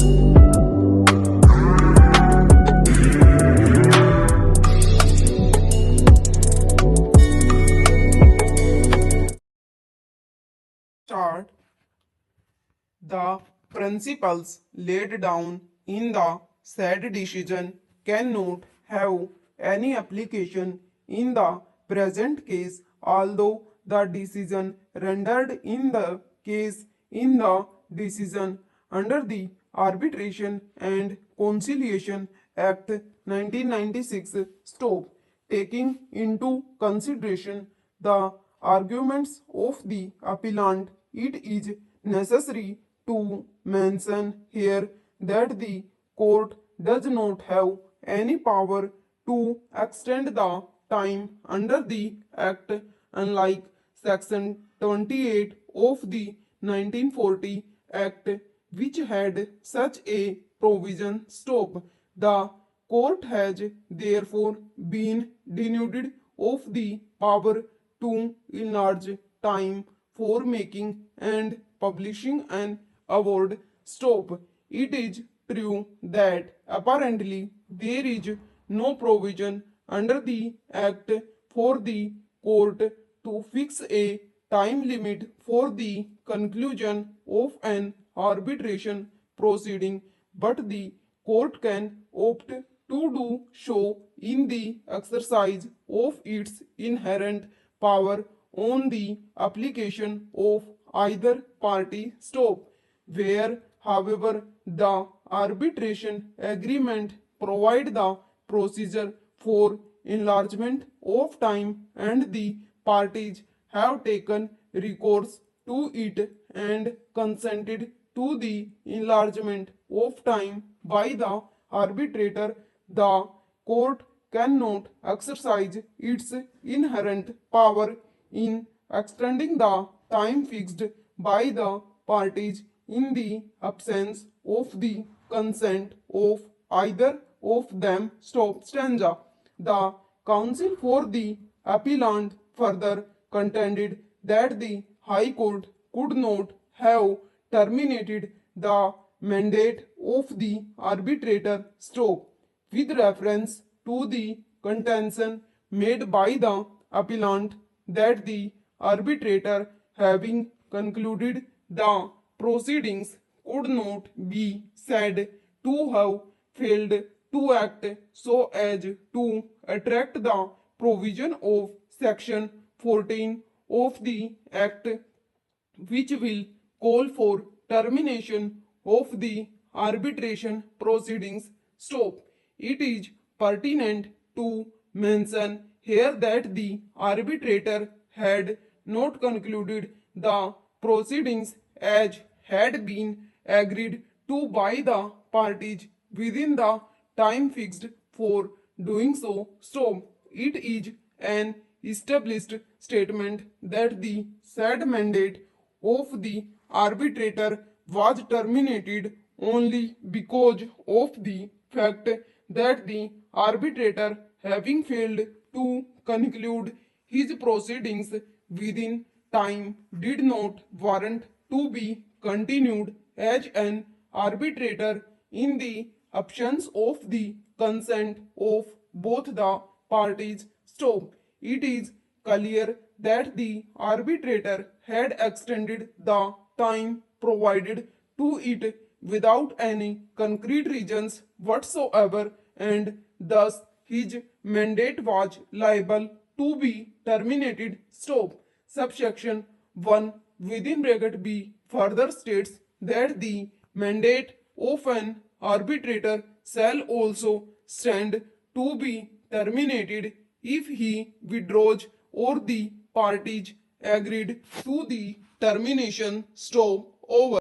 Start. The principles laid down in the said decision cannot have any application in the present case, although the decision rendered in the case in the decision under the Arbitration and Conciliation Act 1996 stop taking into consideration the arguments of the appellant, it is necessary to mention here that the court does not have any power to extend the time under the Act, unlike Section 28 of the 1940 Act, which had such a provision. Stop. The court has therefore been denuded of the power to enlarge time for making and publishing an award. Stop. It is true that apparently there is no provision under the Act for the court to fix a time limit for the conclusion of an arbitration proceeding, but the court can opt to do so in the exercise of its inherent power on the application of either party. Stop. Where, however, the arbitration agreement provide the procedure for enlargement of time and the parties have taken recourse to it and consented to the enlargement of time by the arbitrator, the court cannot exercise its inherent power in extending the time fixed by the parties in the absence of the consent of either of them. Stop. Stanza. The counsel for the appellant further contended that the High Court could not have terminated the mandate of the arbitrator. Stop. With reference to the contention made by the appellant that the arbitrator, having concluded the proceedings, could not be said to have failed to act so as to attract the provision of Section 14 of the Act, which will call for termination of the arbitration proceedings. Stop. It is pertinent to mention here that the arbitrator had not concluded the proceedings as had been agreed to by the parties within the time fixed for doing so. Stop. It is an established statement that the said mandate of the arbitrator was terminated only because of the fact that the arbitrator, having failed to conclude his proceedings within time, did not warrant to be continued as an arbitrator in the absence of the consent of both the parties. Stop. It is clear that the arbitrator had extended the time provided to it without any concrete reasons whatsoever, and thus his mandate was liable to be terminated. Stop. Subsection 1 within bracket B further states that the mandate of an arbitrator shall also stand to be terminated if he withdraws or the parties agreed to the termination. Stop. Over.